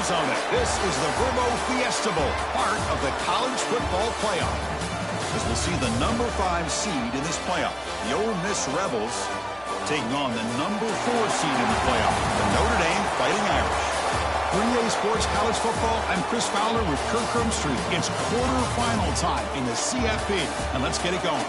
Arizona. This is the Verbo Fiesta Bowl, part of the college football playoff. As we'll see the number 5 seed in this playoff, the Ole Miss Rebels taking on the number 4 seed in the playoff, the Notre Dame Fighting Irish. For EA Sports College Football, I'm Chris Fowler with Kirk Herbstreit. It's quarterfinal time in the CFP, and let's get it going.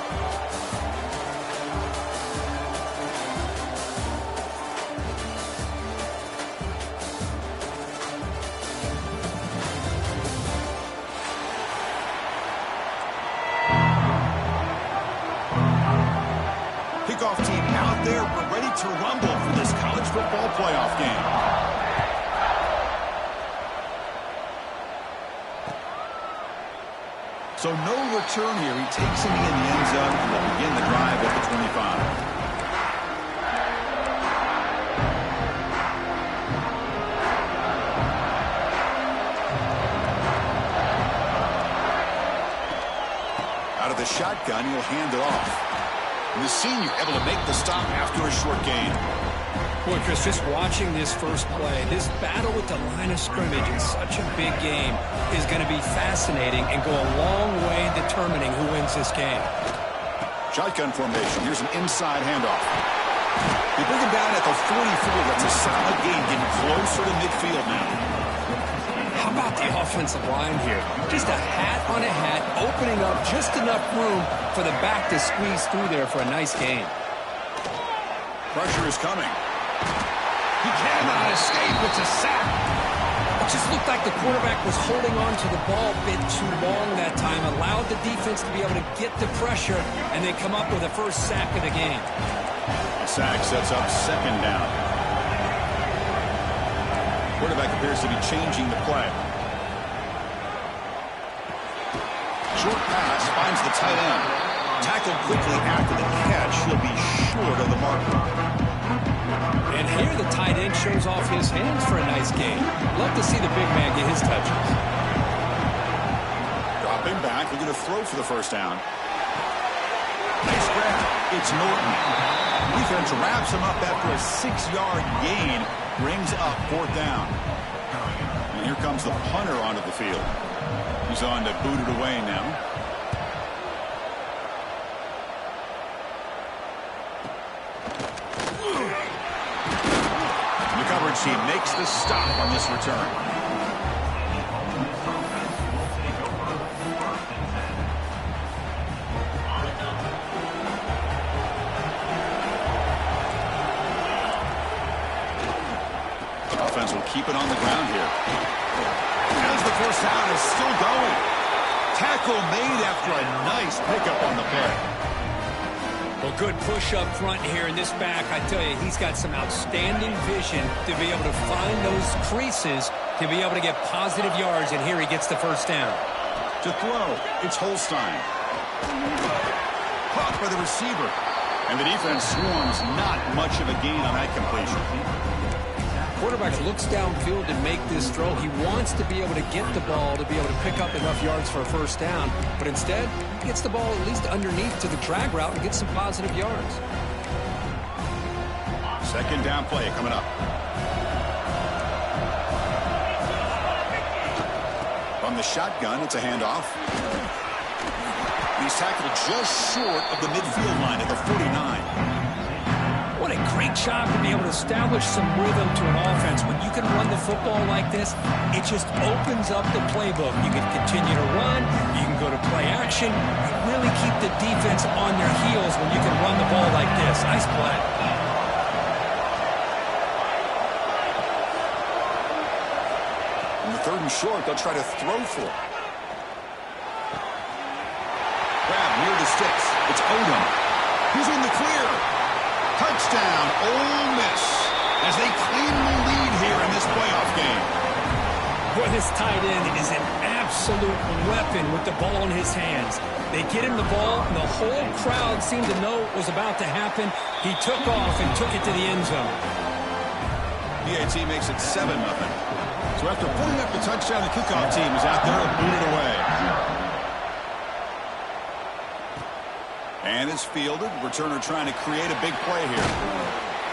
Kickoff team out there. We're ready to rumble for this college football playoff game. So no return here. He takes it in the end zone, and they'll begin the drive at the 25. Out of the shotgun, he'll hand it off. And the senior able to make the stop after a short gain. Boy, Chris, just watching this first play, this battle with the line of scrimmage in such a big game is going to be fascinating and go a long way in determining who wins this game. Shotgun formation. Here's an inside handoff. They bring him down at the 44. That's a solid gain, getting closer to midfield now. How about the offensive line here? Just a hat on a hat, opening up just enough room for the back to squeeze through there for a nice gain. Pressure is coming. He cannot escape. It's a sack. It just looked like the quarterback was holding on to the ball a bit too long that time, allowed the defense to be able to get the pressure, and they come up with a first sack of the game. A sack sets up second down. Quarterback appears to be changing the play. Short pass finds the tight end. Tackled quickly after the catch. He'll be short of the marker. And here the tight end shows off his hands for a nice gain. Love to see the big man get his touches. Dropping back, looking to throw for the first down. Nice grab. It's Norton. Defense wraps him up after a 6-yard gain. Brings up fourth down. And here comes the punter onto the field. He's on to boot it away now. He makes the stop on this return. Offense will keep it on the ground here. As the first down is still going. Tackle made after a nice pickup on the play. Well, good push up front here in this back. I tell you, he's got some outstanding vision to be able to find those creases to be able to get positive yards, and here he gets the first down. To throw, it's Holstein. Caught by the receiver. And the defense swarms, not much of a gain on that completion. Quarterback looks downfield to make this throw. He wants to be able to get the ball to be able to pick up enough yards for a first down, but instead he gets the ball at least underneath to the drag route and gets some positive yards. Second down play coming up. From the shotgun, it's a handoff. He's tackled just short of the midfield line at the 49. What a great job to be able to establish some rhythm to an offense. When you can run the football like this, it just opens up the playbook. You can continue to run. You can go to play action. You really keep the defense on their heels when you can run the ball like this. Nice play. In the third and short, they'll try to throw for it. Grab near the sticks. It's Odom. He's in the clear. Touchdown, Ole Miss, as they cleanly lead here in this playoff game. Boy, this tight end is an absolute weapon with the ball in his hands. They get him the ball, and the whole crowd seemed to know what was about to happen. He took off and took it to the end zone. PAT makes it 7-0. So after putting up the touchdown, the kickoff team is out there to boot it away. And it's fielded. Returner trying to create a big play here.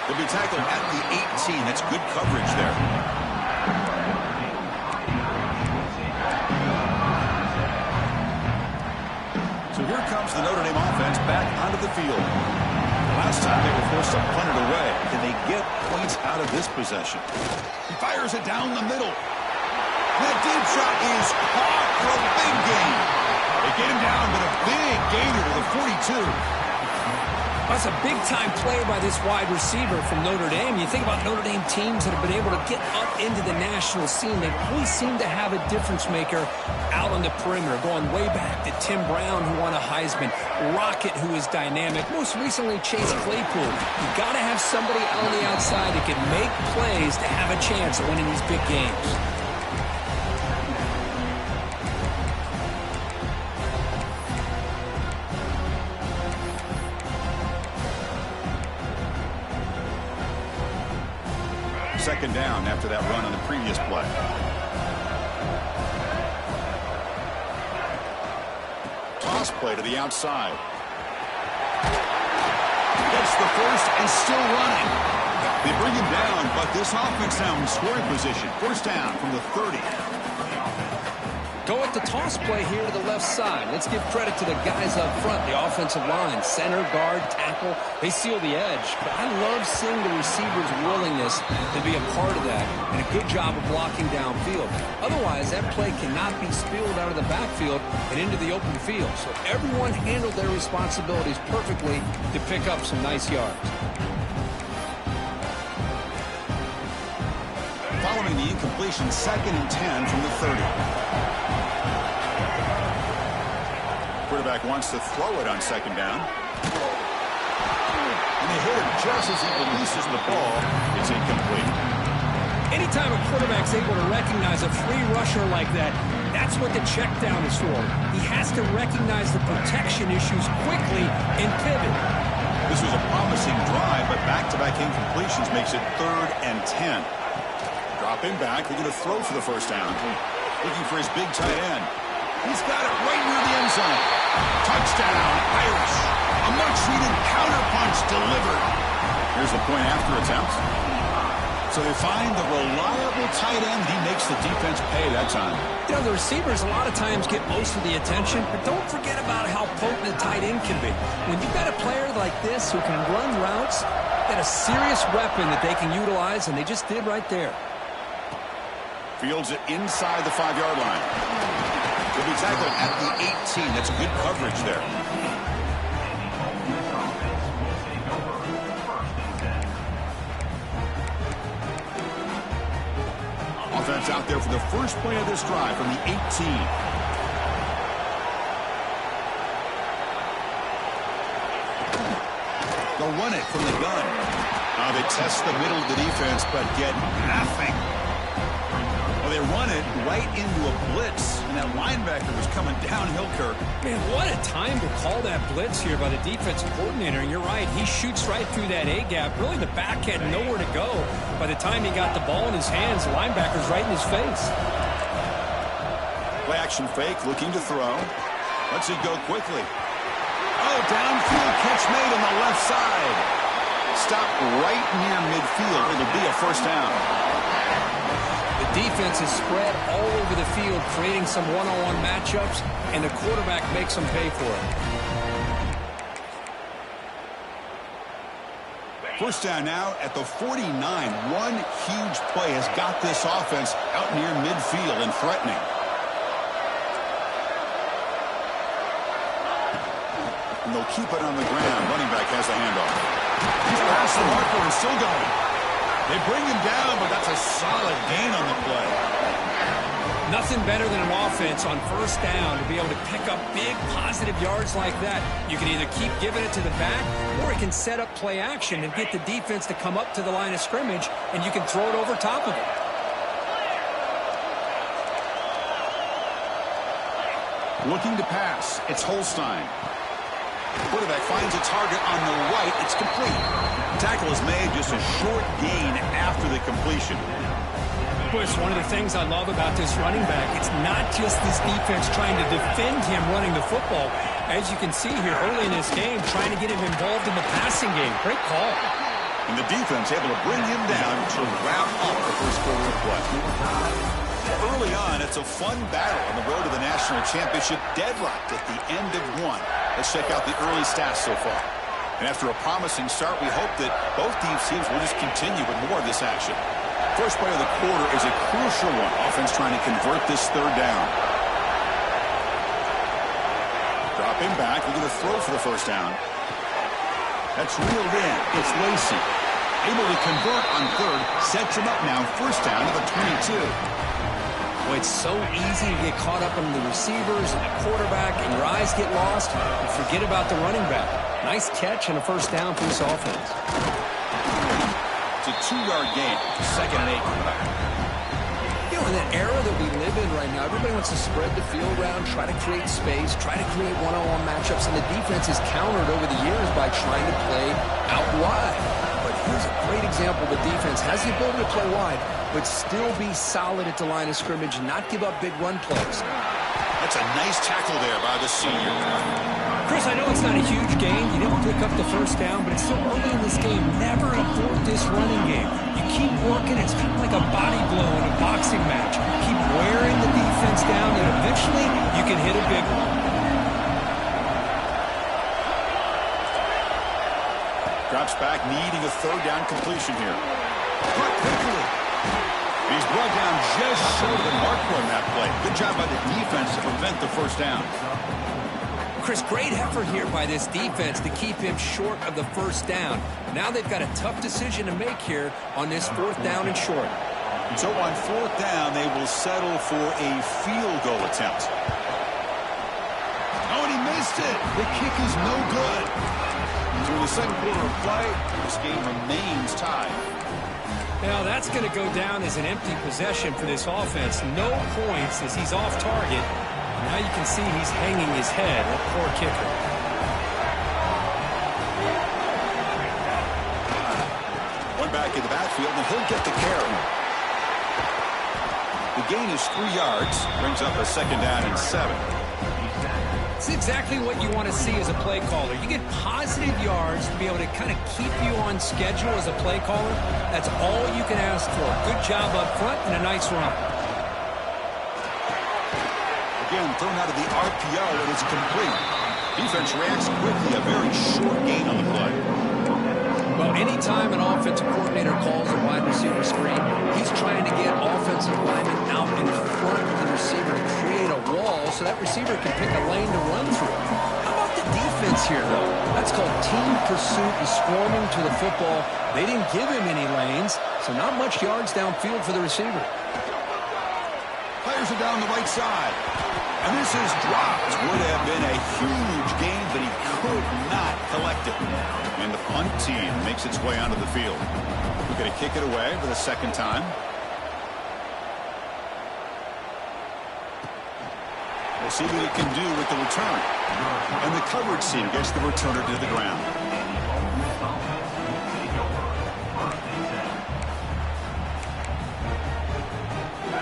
They'll be tackled at the 18. That's good coverage there. field. Last time they were forced to punt it away. Can they get points out of this possession? He fires it down the middle. That deep shot is caught for a big gain. They get him down, but a big gainer to the 42. That's a big-time play by this wide receiver from Notre Dame. You think about Notre Dame teams that have been able to get up into the national scene. They always seem to have a difference maker out on the perimeter, going way back to Tim Brown, who won a Heisman, Rocket, who is dynamic, most recently Chase Claypool. You've got to have somebody out on the outside that can make plays to have a chance of winning these big games. Second down after that run on the previous play. Toss play to the outside. Gets the first and still running. They bring him down, but this offense now in scoring position. First down from the 30. Go with the toss play here to the left side. Let's give credit to the guys up front, the offensive line, center, guard, tackle. They seal the edge. But I love seeing the receiver's willingness to be a part of that and a good job of blocking downfield. Otherwise, that play cannot be spilled out of the backfield and into the open field. So everyone handled their responsibilities perfectly to pick up some nice yards. Following the incompletion, 2nd and 10 from the 30. Quarterback wants to throw it on 2nd down. And they hit him just as he releases the ball. It's incomplete. Anytime a quarterback's able to recognize a free rusher like that, that's what the check down is for. He has to recognize the protection issues quickly and pivot. This was a promising drive, but back-to-back incompletions makes it 3rd and 10. Dropping back, they're going to throw for the first down. Looking for his big tight end. He's got it right near the end zone. Touchdown, Irish. A much-needed counterpunch delivered. Here's the point after attempt. So they find the reliable tight end. He makes the defense pay that time. You know, the receivers a lot of times get most of the attention, but don't forget about how potent a tight end can be. When you've got a player like this who can run routes, got a serious weapon that they can utilize, and they just did right there. Fields it inside the 5-yard line. He'll be tackled at the 18. That's good coverage there. Offense out there for the first play of this drive from the 18. They'll run it from the gun. They test the middle of the defense, but get nothing. They run it right into a blitz, and that linebacker was coming downhill, Kirk. Man, what a time to call that blitz here by the defensive coordinator. And you're right, he shoots right through that A-gap. Really, the back had nowhere to go. By the time he got the ball in his hands, the linebacker's right in his face. Play action fake, looking to throw. Lets it go quickly. Oh, downfield catch made on the left side. Stop right near midfield. It'll be a first down. The defense is spread all over the field, creating some one-on-one matchups, and the quarterback makes them pay for it. First down now at the 49. One huge play has got this offense out near midfield and threatening. And they'll keep it on the ground. Running back has the handoff. He's past the marker and still going. They bring him down, but that's a solid gain on the play. Nothing better than an offense on first down to be able to pick up big positive yards like that. You can either keep giving it to the back, or it can set up play action and get the defense to come up to the line of scrimmage, and you can throw it over top of it. Looking to pass. It's Holstein. Quarterback finds a target on the right. It's complete. Tackle is made, just a short gain after the completion. Boy, it's one of the things I love about this running back. It's not just this defense trying to defend him running the football. As you can see here early in this game, trying to get him involved in the passing game. Great call. And the defense able to bring him down to wrap up the first quarter of play. Early on, it's a fun battle on the road to the national championship, deadlocked at the end of one. Let's check out the early stats so far. And after a promising start, we hope that both teams will just continue with more of this action. First play of the quarter is a crucial one. Offense trying to convert this third down. Dropping back, we're going to throw for the first down. That's reeled in. It's Lacy. Able to convert on third. Sets him up now. First down to the 22. Well, it's so easy to get caught up on the receivers and the quarterback, and your eyes get lost. You forget about the running back. Nice catch and a first down for this offense. It's a 2-yard gain. 2nd and 8. You know, in the era that we live in right now, everybody wants to spread the field around, try to create space, try to create one-on-one matchups, and the defense is countered over the years by trying to play out wide. But here's a great example. The defense has the ability to play wide, but still be solid at the line of scrimmage and not give up big run plays. That's a nice tackle there by the senior. Chris, I know it's not a huge gain. You didn't pick up the first down, but it's still early in this game. Never abort this running game. You keep working. It's kind of like a body blow in a boxing match. Keep wearing the defense down, and eventually you can hit a big one. Drops back, needing a third down completion here. Caught quickly. He's brought down just short of the marker on that play. Good job by the defense to prevent the first down. Chris, great effort here by this defense to keep him short of the first down. Now they've got a tough decision to make here on this 4th down and short. So on 4th down, they will settle for a field goal attempt. Oh, and he missed it. The kick is no good. Through the second quarter of play, this game remains tied. Now that's going to go down as an empty possession for this offense. No points as he's off target. Now you can see he's hanging his head. That poor kicker. One back in the backfield, and he'll get the carry. The gain is 3 yards. Brings up a 2nd down and 7. It's exactly what you want to see as a play caller. You get positive yards to be able to kind of keep you on schedule as a play caller. That's all you can ask for. Good job up front and a nice run. Again, thrown out of the RPO, and it's complete. Defense reacts quickly. A very short gain on the play. Well, anytime an offensive coordinator calls a wide receiver screen, he's trying to get offensive linemen out in front of the receiver to create a wall so that receiver can pick a lane to run through. How about the defense here, though? That's called team pursuit and swarming to the football. They didn't give him any lanes, so not much yards downfield for the receiver. Players are down the right side. And this is dropped. Would have been a huge gain, but he could not collect it. And the punt team makes its way onto the field. We're going to kick it away for the 2nd time. We'll see what it can do with the return. And the coverage team gets the returner to the ground.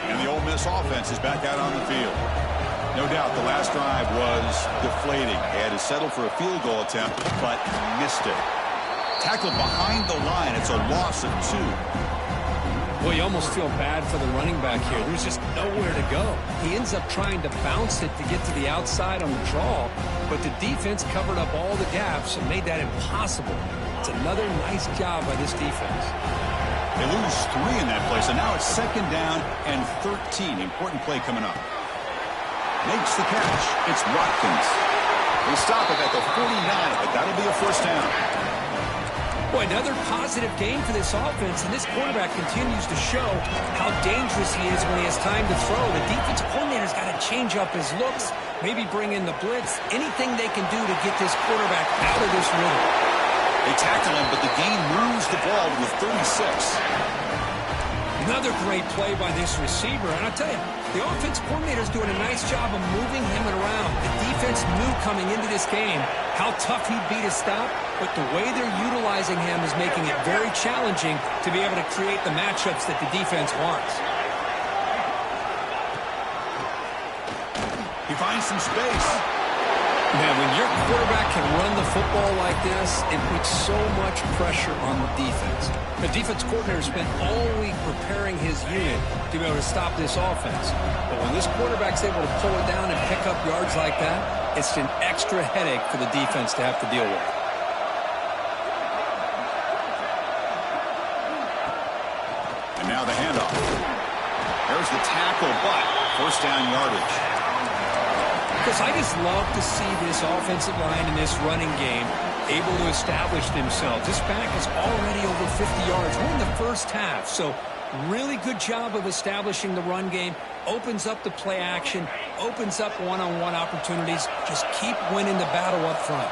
And the Ole Miss offense is back out on the field. No doubt the last drive was deflating. They had to settle for a field goal attempt, but missed it. Tackled behind the line. It's a loss of 2. Well, you almost feel bad for the running back here. There's just nowhere to go. He ends up trying to bounce it to get to the outside on the draw, but the defense covered up all the gaps and made that impossible. It's another nice job by this defense. They lose 3 in that play, so now it's 2nd down and 13. Important play coming up. Makes the catch. It's Watkins. They stop it at the 49, but that'll be a first down. Boy, another positive game for this offense, and this quarterback continues to show how dangerous he is when he has time to throw. The defensive coordinator's got to change up his looks, maybe bring in the blitz, anything they can do to get this quarterback out of this rhythm. They tackle him, but the gain moves the ball to the 36. Another great play by this receiver, and I'll tell you, the offense coordinator's doing a nice job of moving him around. The defense knew coming into this game how tough he'd be to stop, but the way they're utilizing him is making it very challenging to be able to create the matchups that the defense wants. He finds some space. Man, when your quarterback can run the football like this, it puts so much pressure on the defense. The defense coordinator spent all week preparing his unit to be able to stop this offense. But when this quarterback's able to pull it down and pick up yards like that, it's an extra headache for the defense to have to deal with. the tackle, but first down yardage. Because I just love to see this offensive line in this running game able to establish themselves. This back is already over 50 yards. We're in the first half, so really good job of establishing the run game. Opens up the play action, opens up one-on-one opportunities. Just keep winning the battle up front.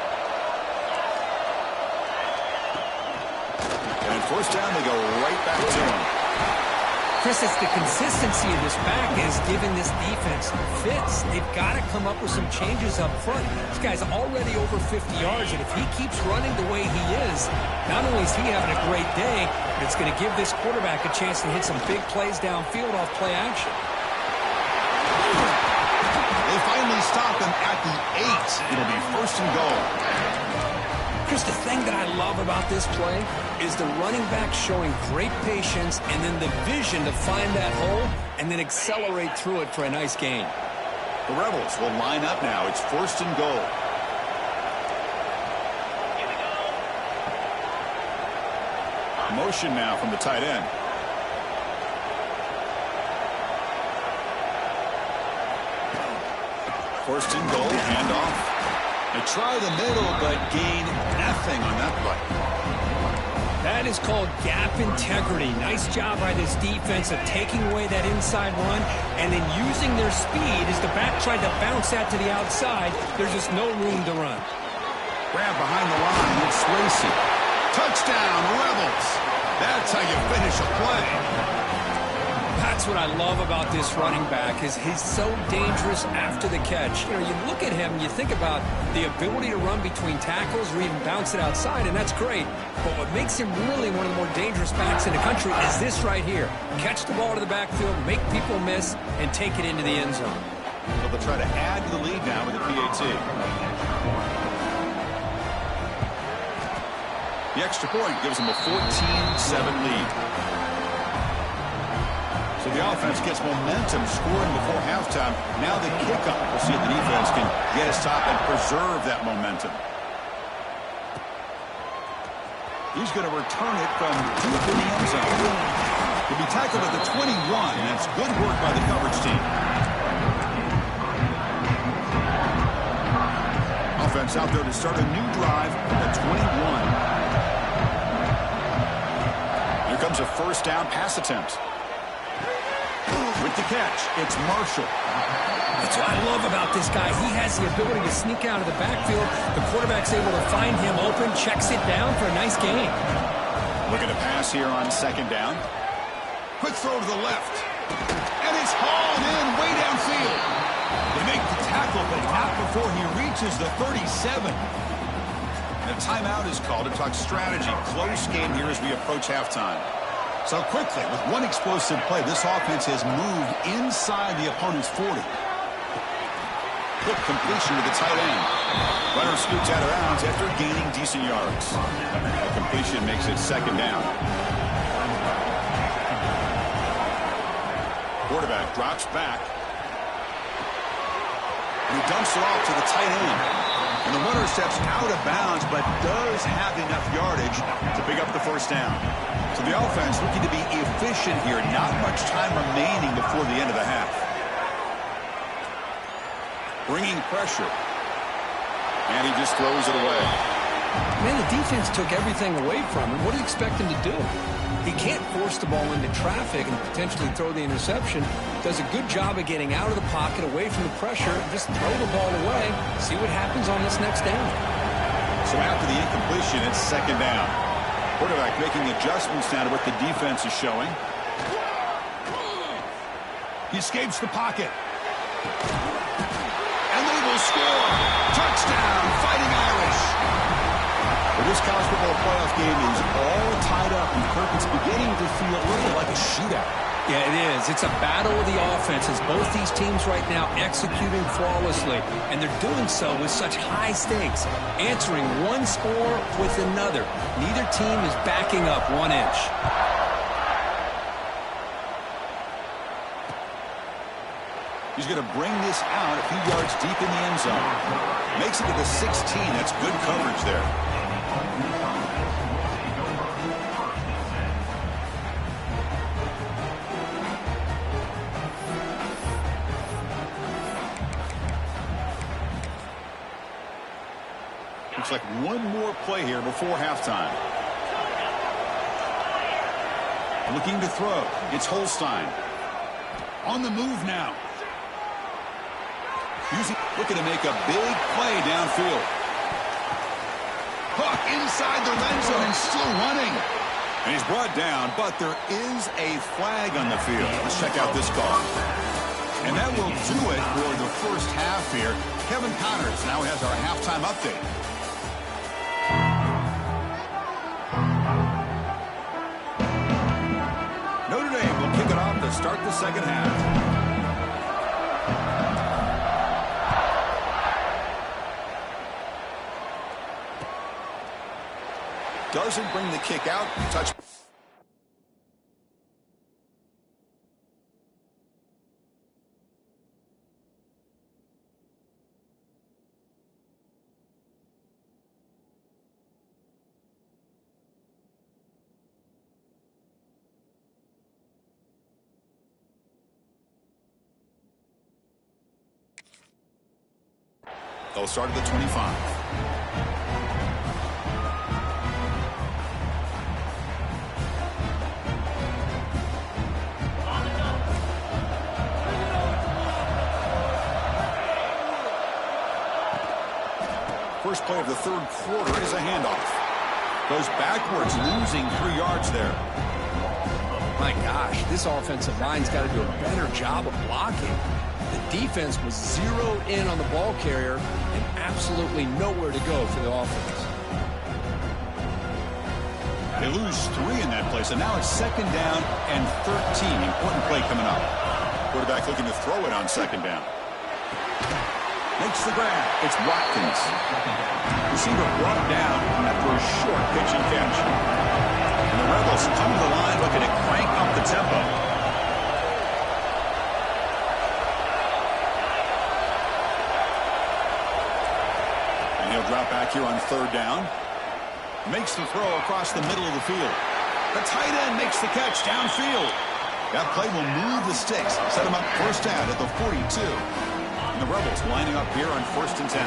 And first down, they go right back to him. Chris, it's the consistency of this back is giving this defense fits. They've got to come up with some changes up front. This guy's already over 50 yards, and if he keeps running the way he is, not only is he having a great day, but it's going to give this quarterback a chance to hit some big plays downfield off play action. They finally stop him at the 8. It'll be first and goal. Chris, the thing that I love about this play is the running back showing great patience and then the vision to find that hole and then accelerate through it for a nice gain. The Rebels will line up now. It's first and goal. Motion now from the tight end. First and goal, handoff. They try the middle, but gain nothing on that play. That is called gap integrity. Nice job by this defense of taking away that inside run and then using their speed as the back tried to bounce that to the outside. There's just no room to run. Grab behind the line. It's Lacy. Touchdown, Rebels. That's how you finish a play. That's what I love about this running back is he's so dangerous after the catch. You know, you look at him, you think about the ability to run between tackles or even bounce it outside, and that's great. But what makes him really one of the more dangerous backs in the country is this right here. Catch the ball to the backfield, make people miss, and take it into the end zone. So they'll try to add to the lead now with a PAT. The extra point gives them a 14-7 lead. So the offense gets momentum scoring before halftime. Now the kickoff. We'll see if the defense can get a stop and preserve that momentum. He's going to return it from deep in the end zone. He'll be tackled at the 21. That's good work by the coverage team. Offense out there to start a new drive at 21. Here comes a first down pass attempt. With the catch, it's Marshall. That's what I love about this guy. He has the ability to sneak out of the backfield. The quarterback's able to find him open, checks it down for a nice gain. Looking to pass here on second down. Quick throw to the left. And it's hauled in way downfield. They make the tackle, but not before he reaches the 37. And a timeout is called to talk strategy. Close game here as we approach halftime. So quickly, with one explosive play, this offense has moved inside the opponent's 40. Quick completion to the tight end. Runner scoots out of bounds after gaining decent yards. A completion makes it second down. Quarterback drops back. He dumps it off to the tight end. And the runner steps out of bounds, but does have enough yardage to pick up the first down. So the offense looking to be efficient here. Not much time remaining before the end of the half. Bringing pressure. And he just throws it away. Man, the defense took everything away from him. What do you expect him to do? He can't force the ball into traffic and potentially throw the interception. Does a good job of getting out of the pocket, away from the pressure, just throw the ball away. See what happens on this next down. So after the incompletion, it's second down. Quarterback making adjustments now to what the defense is showing. He escapes the pocket. And they will score. Touchdown, Fighting Irish. Well, this college football playoff game is all tied up, and Kirk, it's beginning to feel a little like a shootout. Yeah, it is. It's a battle of the offenses. Both these teams right now executing flawlessly, and they're doing so with such high stakes, answering one score with another. Neither team is backing up 1 inch. He's going to bring this out a few yards deep in the end zone. Makes it to the 16. That's good coverage there. Looks like one more play here before halftime. Looking to throw. It's Holstein. On the move now. Looking to make a big play downfield. Hook inside the red zone and still running. And he's brought down, but there is a flag on the field. Let's check out this call. And that will do it for the first half here. Kevin Connors now has our halftime update. Notre Dame will kick it off to start the second half. Doesn't bring the kick out. Touch. They'll start at the 25. First play of the third quarter is a handoff. Goes backwards, losing 3 yards there. My gosh, this offensive line's got to do a better job of blocking. The defense was zeroed in on the ball carrier and absolutely nowhere to go for the offense. They lose 3 in that play, so now it's second down and 13. Important play coming up. Quarterback looking to throw it on second down. Makes the grab. It's Watkins. Receiver brought down after a short pitch and catch. And the Rebels come to the line looking to crank up the tempo. And he'll drop back here on third down. Makes the throw across the middle of the field. The tight end makes the catch downfield. That play will move the sticks. Set him up first down at the 42. And the Rebels lining up here on 1st and 10.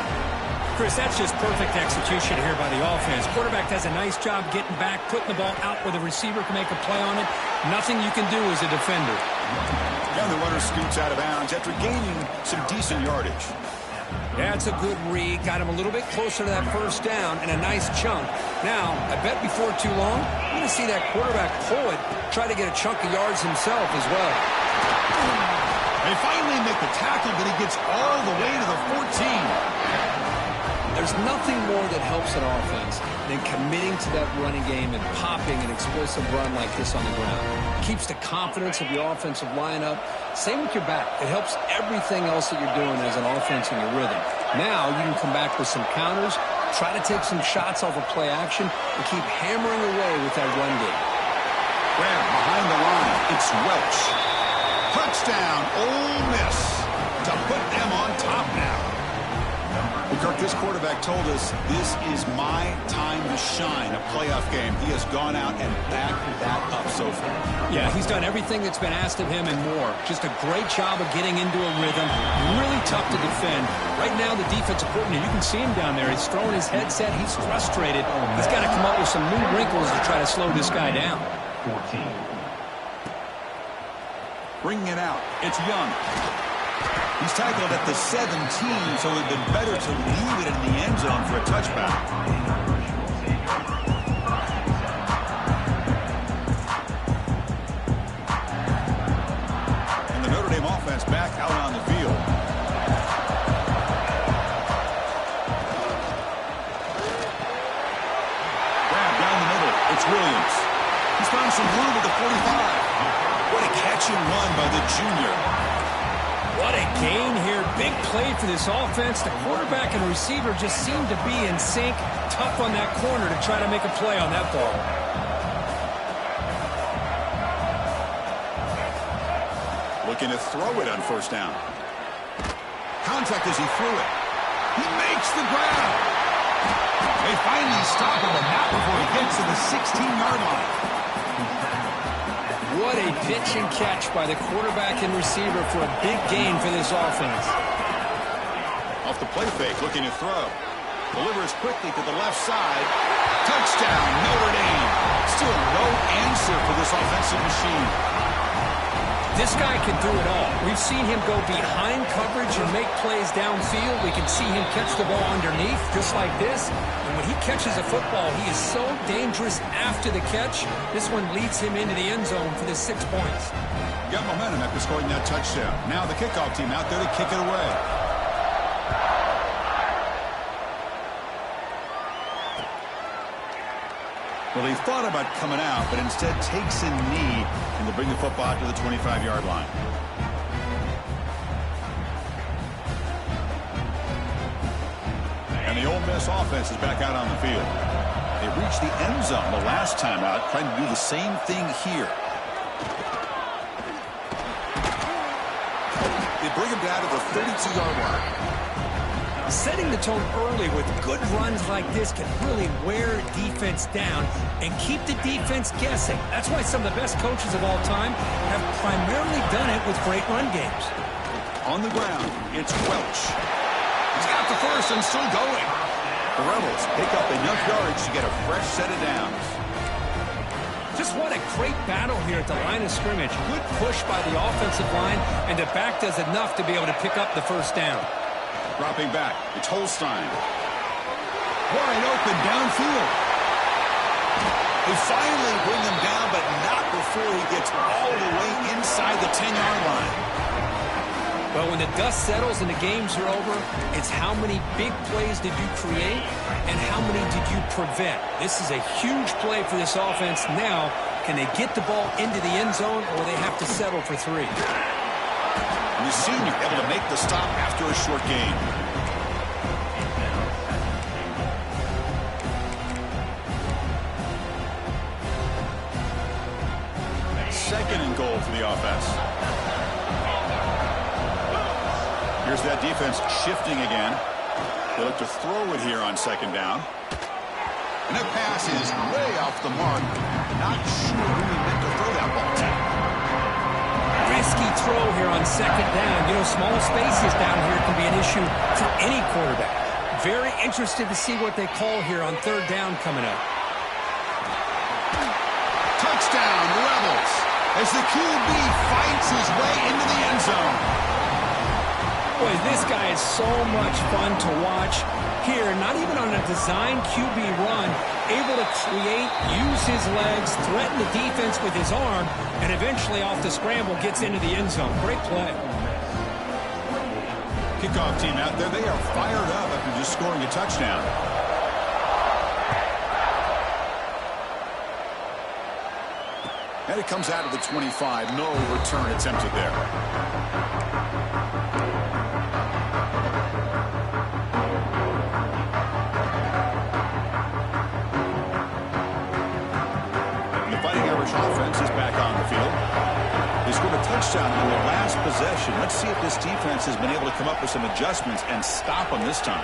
Chris, that's just perfect execution here by the offense. Quarterback does a nice job getting back, putting the ball out where the receiver can make a play on it. Nothing you can do as a defender. And the runner scoots out of bounds after gaining some decent yardage. Yeah, it's a good read. Got him a little bit closer to that first down and a nice chunk. Now, I bet before too long, you're going to see that quarterback pull it, try to get a chunk of yards himself as well. They finally make the tackle, but he gets all the way to the 14. There's nothing more that helps an offense than committing to that running game and popping an explosive run like this on the ground. It keeps the confidence of your offensive line up. Same with your back. It helps everything else that you're doing as an offense in your rhythm. Now you can come back with some counters, try to take some shots off of play action, and keep hammering away with that run game. Grab behind the line. It's Welch. Touchdown, Ole Miss, to put them on top now. Kirk, this quarterback told us this is my time to shine, a playoff game. He has gone out and backed that up so far. Yeah, he's done everything that's been asked of him and more. Just a great job of getting into a rhythm. Really tough to defend. Right now, the defensive coordinator, you can see him down there. He's throwing his headset. He's frustrated. He's got to come up with some new wrinkles to try to slow this guy down. 14. Bringing it out. It's Young. He's tackled at the 17, so it would have been better to leave it in the end zone for a touchback. And the Notre Dame offense back out on the field. Grab down the middle. It's Williams. He's found some room at the 45. What a catch and run by the junior. What a gain here. Big play for this offense. The quarterback and receiver just seem to be in sync. Tough on that corner to try to make a play on that ball. Looking to throw it on first down. Contact as he threw it. He makes the grab. They finally stop him, but not before he gets to the 16-yard line. What a pitch and catch by the quarterback and receiver for a big gain for this offense. Off the play fake, looking to throw. Delivers quickly to the left side. Touchdown, Notre Dame. Still no answer for this offensive machine. This guy can do it all. We've seen him go behind coverage and make plays downfield. We can see him catch the ball underneath, just like this. And when he catches a football, he is so dangerous after the catch. This one leads him into the end zone for the 6 points. Got momentum after scoring that touchdown. Now the kickoff team out there to kick it away. Well, he thought about coming out, but instead takes a knee and will bring the football out to the 25-yard line. And the Ole Miss offense is back out on the field. They reached the end zone the last time out, trying to do the same thing here. They bring him down to the 32-yard line. Setting the tone early with good runs like this can really wear defense down and keep the defense guessing. That's why some of the best coaches of all time have primarily done it with great run games. On the ground, it's Welch. He's got the first and still going. The Rebels pick up enough yards to get a fresh set of downs. Just what a great battle here at the line of scrimmage. Good push by the offensive line, and the back does enough to be able to pick up the first down. Dropping back, it's Holstein. Wide open downfield. They finally bring him down, but not before he gets all the way inside the 10-yard line. Well, when the dust settles and the games are over, it's how many big plays did you create and how many did you prevent. This is a huge play for this offense. Now, can they get the ball into the end zone, or they have to settle for 3? The senior able to make the stop after a short gain. Second and goal for the offense. Here's that defense shifting again. They look to throw it here on second down. And that pass is way off the mark. Not sure who he meant to throw that ball to. Risky throw here on second down. You know, small spaces down here can be an issue for any quarterback. Very interested to see what they call here on third down coming up. Touchdown, Rebels, as the QB fights his way into the end zone. Boy, this guy is so much fun to watch. Here, not even on a designed QB run, able to create, use his legs, threaten the defense with his arm, and eventually off the scramble gets into the end zone. Great play. Kickoff team out there, they are fired up after just scoring a touchdown. And it comes out of the 25. No return attempted there. Offense is back on the field. They scored a touchdown on their last possession. Let's see if this defense has been able to come up with some adjustments and stop them this time.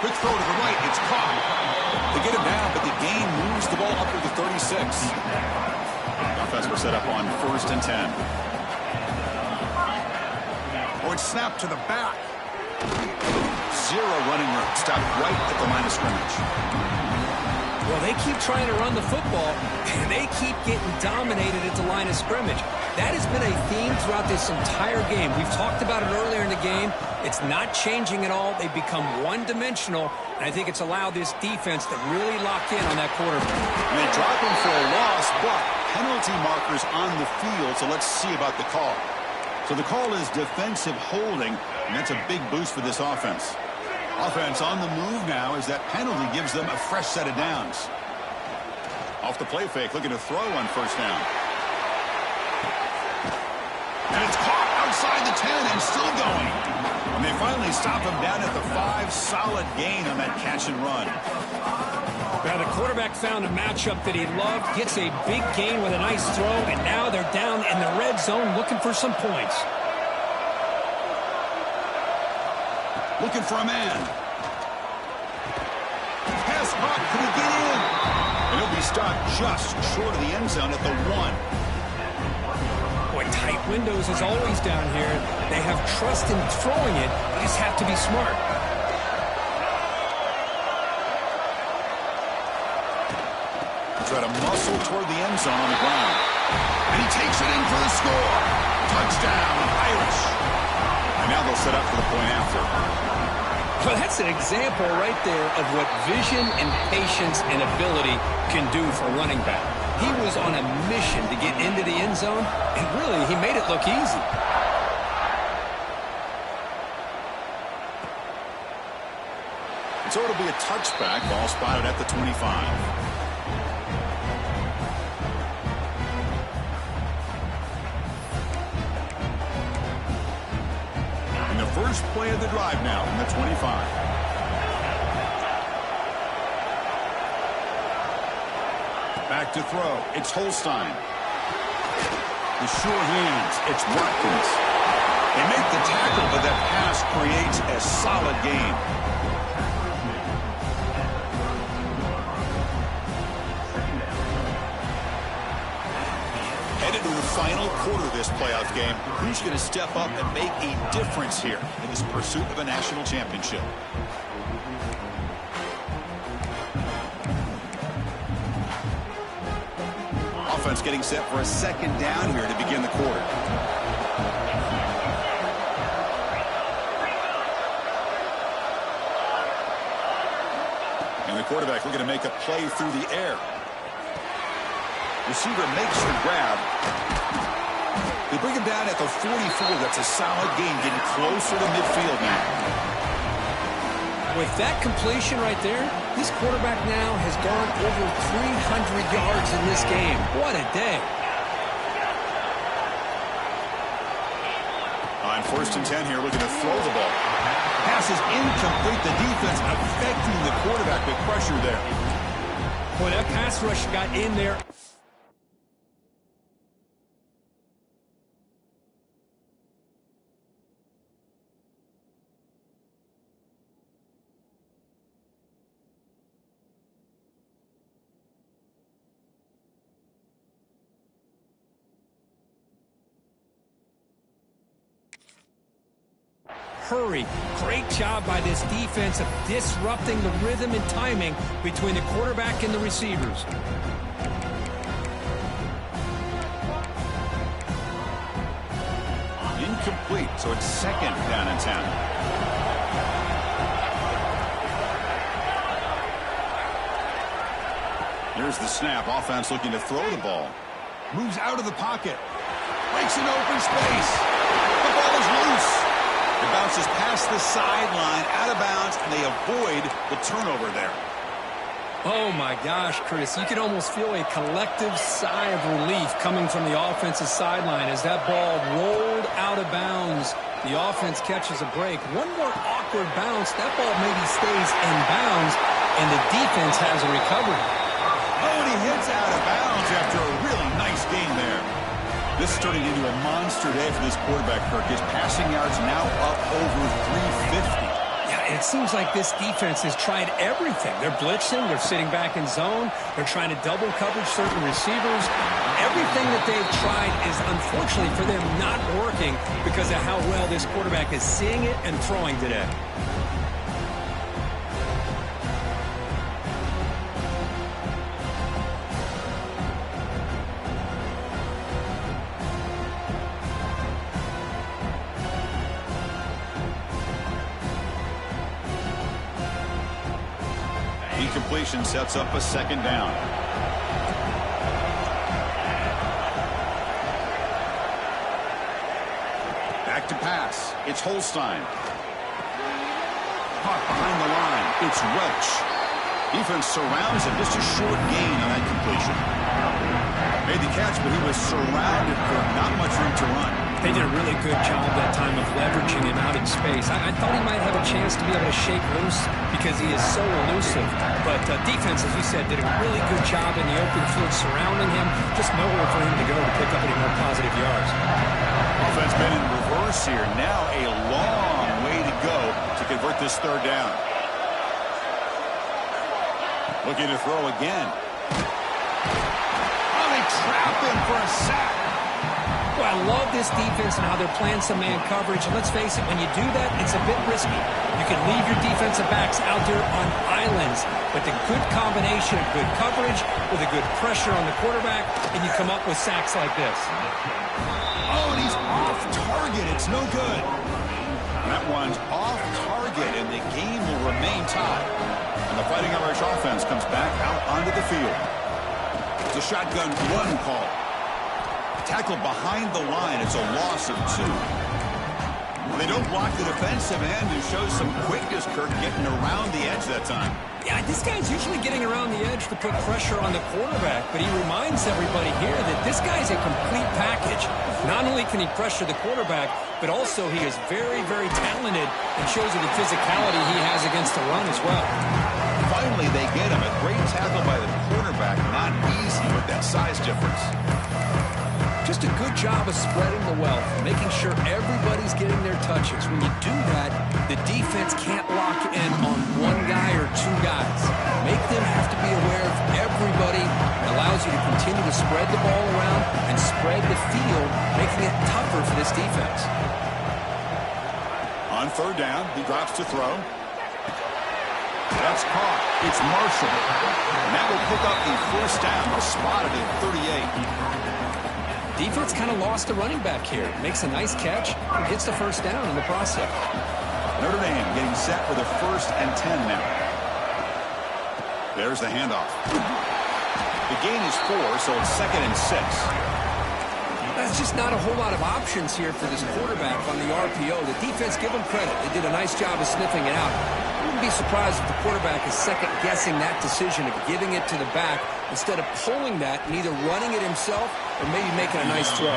Quick throw to the right. It's caught. They get him down, but the gain moves the ball up to the 36. The offense will set up on 1st and 10. Oh, it's snapped to the back. Zero running room. Stopped right at the line of scrimmage. Well, they keep trying to run the football, and they keep getting dominated at the line of scrimmage. That has been a theme throughout this entire game. We've talked about it earlier in the game. It's not changing at all. They've become one-dimensional, and I think it's allowed this defense to really lock in on that quarterback. And they drop him for a loss, but penalty markers on the field, so let's see about the call. So the call is defensive holding, and that's a big boost for this offense. Offense on the move now as that penalty gives them a fresh set of downs. Off the play fake, looking to throw on 1st down. And it's caught outside the 10 and still going. And they finally stop him down at the 5. Solid gain on that catch and run. Now the quarterback found a matchup that he loved, gets a big gain with a nice throw, and now they're down in the red zone looking for some points. Looking for a man. Pass caught. Can he get in? And he'll be stopped just short of the end zone at the 1. Boy, tight windows as always down here. They have trust in throwing it. You just have to be smart. Try to muscle toward the end zone on the ground. And he takes it in for the score. Touchdown, Irish. And now they'll set up for the point after. Well, that's an example right there of what vision and patience and ability can do for a running back. He was on a mission to get into the end zone, and really, he made it look easy. And so it'll be a touchback. Ball spotted at the 25. First play of the drive now from the 25. Back to throw. It's Holstein. The sure hands. It's Watkins. They make the tackle, but that pass creates a solid gain. Headed to the final quarter of this playoff game. Who's going to step up and make a difference here in this pursuit of a national championship? Offense getting set for a second down here to begin the quarter. And the quarterback looking to make a play through the air. Receiver makes the grab. They bring him down at the 44. That's a solid gain, getting closer to midfield now. With that completion right there, this quarterback now has gone over 300 yards in this game. What a day. On 1st and 10 here, looking to throw the ball. Pass is incomplete. The defense affecting the quarterback with pressure there. Boy, that pass rush got in there. Hurry. Great job by this defense of disrupting the rhythm and timing between the quarterback and the receivers. Incomplete, so it's second down and 10. Here's the snap. Offense looking to throw the ball. Moves out of the pocket. Breaks an open space. The ball is loose. It bounces past the sideline, out of bounds, and they avoid the turnover there. Oh, my gosh, Chris. You can almost feel a collective sigh of relief coming from the offensive sideline as that ball rolled out of bounds. The offense catches a break. One more awkward bounce. That ball maybe stays in bounds, and the defense has a recovery. Oh, and he hits out of bounds after a really nice gain there. This is turning into a monster day for this quarterback, Kirk. His passing yards now up over 350. Yeah, it seems like this defense has tried everything. They're blitzing. They're sitting back in zone. They're trying to double coverage certain receivers. Everything that they've tried is, unfortunately for them, not working because of how well this quarterback is seeing it and throwing today. Completion sets up a second down. Back to pass. It's Holstein. Caught behind the line. It's Welch. Defense surrounds him. Just a short gain on that completion. Made the catch, but he was surrounded for not much room to run. They did a really good job that time of leveraging him out in space. I thought he might have a chance to be able to shake loose because he is so elusive. But defense, as you said, did a really good job in the open field surrounding him. Just nowhere for him to go to pick up any more positive yards. Offense been in reverse here. Now a long way to go to convert this third down. Looking to throw again. Oh, they trap him for a sack. Well, I love this defense and how they're playing some man coverage. And let's face it, when you do that, it's a bit risky. You can leave your defensive backs out there on islands, but the good combination of good coverage with a good pressure on the quarterback, and you come up with sacks like this. Oh, and he's off target. It's no good. That one's off target, and the game will remain tied. And the Fighting Irish offense comes back out onto the field. It's a shotgun run call. Tackled behind the line. It's a loss of 2. They don't block the defensive end, who shows some quickness, Kirk, getting around the edge that time. Yeah, this guy's usually getting around the edge to put pressure on the quarterback, but he reminds everybody here that this guy's a complete package. Not only can he pressure the quarterback, but also he is very, very talented and shows you the physicality he has against the run as well. Finally, they get him. A great tackle by the quarterback. Not easy with that size difference. Just a good job of spreading the wealth, making sure everybody's getting their touches. When you do that, the defense can't lock in on one guy or 2 guys. Make them have to be aware of everybody. It allows you to continue to spread the ball around and spread the field, making it tougher for this defense. On 3rd down, he drops to throw. That's caught. It's Marshall. And that will pick up the 1st down. Spotted at 38. Defense kind of lost the running back here. Makes a nice catch and gets the 1st down in the process. Notre Dame getting set for the 1st and 10 now. There's the handoff. The gain is 4, so it's 2nd and 6. That's just not a whole lot of options here for this quarterback on the RPO. The defense, give them credit. They did a nice job of sniffing it out. I wouldn't be surprised if the quarterback is second-guessing that decision of giving it to the back instead of pulling that and either running it himself or maybe making a nice throw.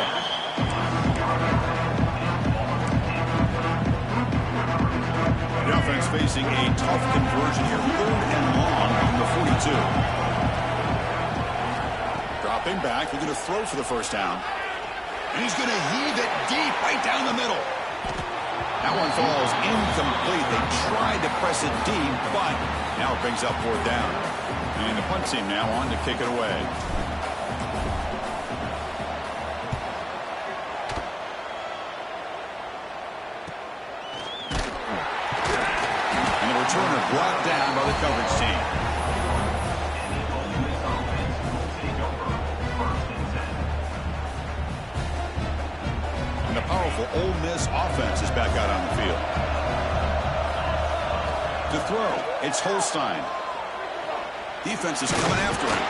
The offense facing a tough conversion here. 3rd and long on the 42. Dropping back. They're going to throw for the 1st down. And he's going to heave it deep right down the middle. That one falls incomplete. They tried to press it deep, but now it brings up 4th down. And the punt team now on to kick it away. And the returner brought down by the coverage team. The powerful Ole Miss offense is back out on the field. To throw, it's Holstein. Defense is coming after him.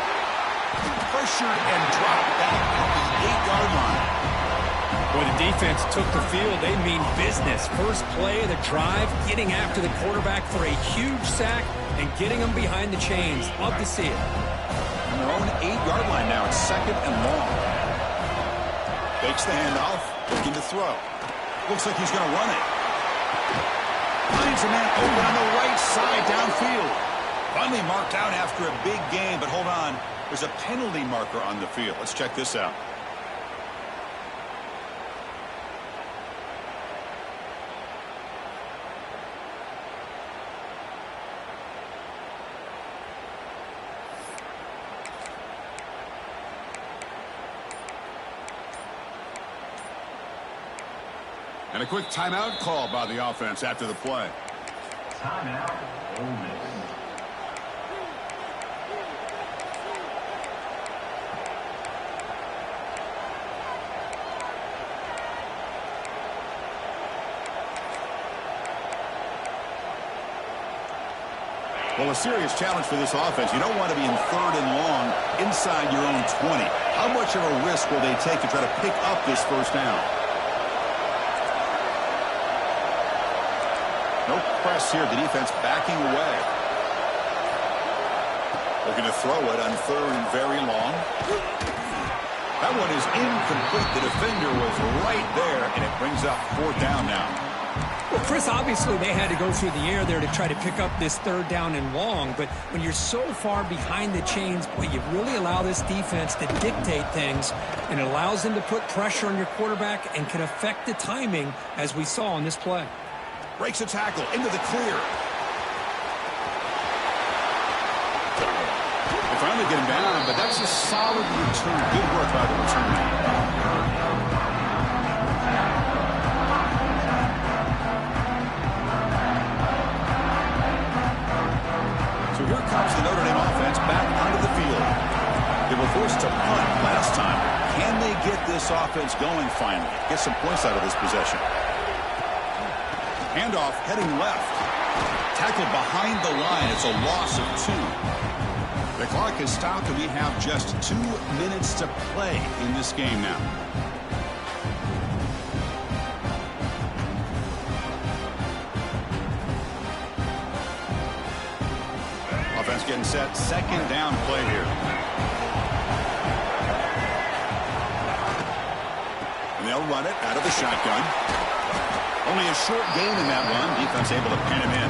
Pressured and dropped back at the 8-yard line. Boy, the defense took the field. They mean business. First play of the drive, getting after the quarterback for a huge sack and getting him behind the chains. Love to see it. On their own 8-yard line now, it's 2nd and long. Fakes the handoff. Looking to throw. Looks like he's going to run it. Finds a man open on the right side downfield. Finally marked out after a big gain, but hold on. There's a penalty marker on the field. Let's check this out. And a quick timeout call by the offense after the play. Timeout, Ole Miss. Well, a serious challenge for this offense. You don't want to be in 3rd and long inside your own 20. How much of a risk will they take to try to pick up this 1st down? No press here. The defense backing away. Looking to throw it on 3rd and very long. That one is incomplete. The defender was right there, and it brings up 4th down now. Well, Chris, obviously they had to go through the air there to try to pick up this 3rd down and long, but when you're so far behind the chains, boy, you really allow this defense to dictate things, and it allows them to put pressure on your quarterback and can affect the timing, as we saw on this play. Breaks a tackle into the clear. They finally get him down, but that's a solid return. Good work by the return man. chance to punt last time. Can they get this offense going finally? Get some points out of this possession. Handoff heading left. Tackled behind the line. It's a loss of 2. The clock has stopped and we have just 2 minutes to play in this game now. Offense getting set. Second down play here. And they'll run it out of the shotgun. Only a short gain in that run. Defense able to pin him in.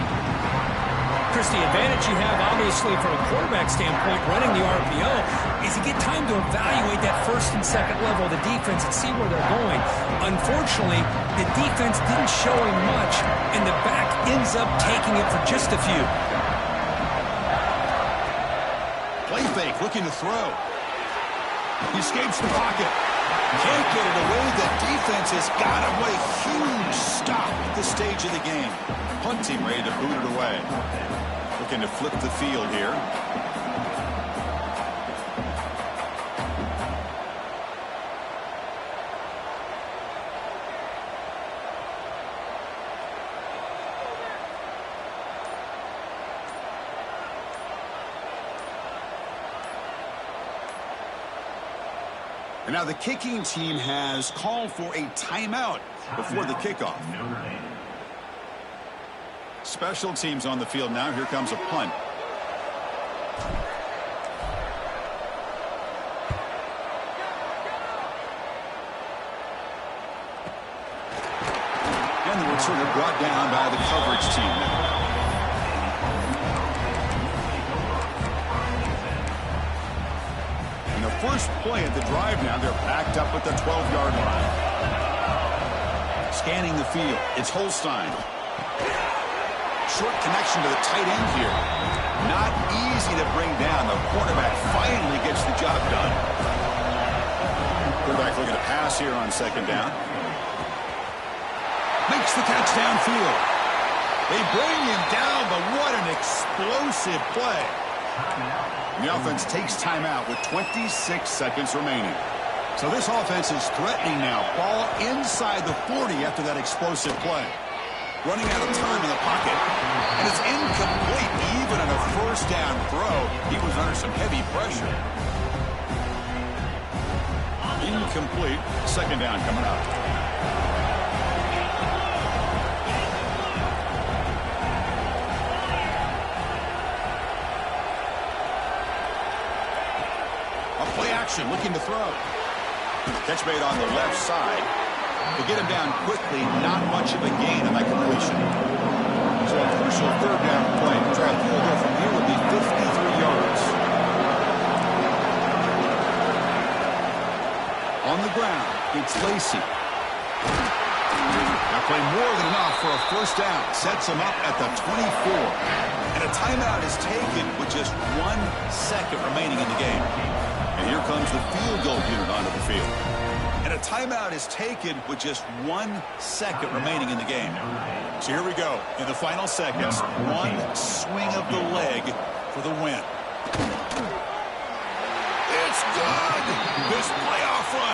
Chris, the advantage you have, obviously, from a quarterback standpoint, running the RPO, is you get time to evaluate that first and second level of the defense and see where they're going. Unfortunately, the defense didn't show him much, and the back ends up taking it for just a few. Play fake, looking to throw. He escapes the pocket. Can't get it away. The defense has got him. What a huge stop at this stage of the game. Punt team ready to boot it away. Looking to flip the field here. And now the kicking team has called for a timeout before the kickoff. Special teams on the field now. Here comes a punt. And the returner brought down by the coverage team now. And the first play of the drive now, they're backed up at the 12-yard line. Scanning the field, it's Holstein. Short connection to the tight end here. Not easy to bring down. The quarterback finally gets the job done. Quarterback looking to pass here on second down. Makes the catch downfield. They bring him down, but what an explosive play. The offense takes timeout with 26 seconds remaining. So this offense is threatening now. Ball inside the 40 after that explosive play. Running out of time in the pocket. And it's incomplete. Even on a first down throw, he was under some heavy pressure. Incomplete. Second down coming up. A play action, looking to throw. Catch made on the left side. To get him down quickly, not much of a gain on that completion. So a crucial third down play. Try a field goal from here would be 53 yards. On the ground, it's Lacy. Now play more than enough for a first down. Sets him up at the 24. And a timeout is taken with just 1 second remaining in the game. And here comes the field goal unit onto the field. And a timeout is taken with just 1 second remaining in the game. So here we go. In the final seconds, one swing of the leg for the win. It's good! This playoff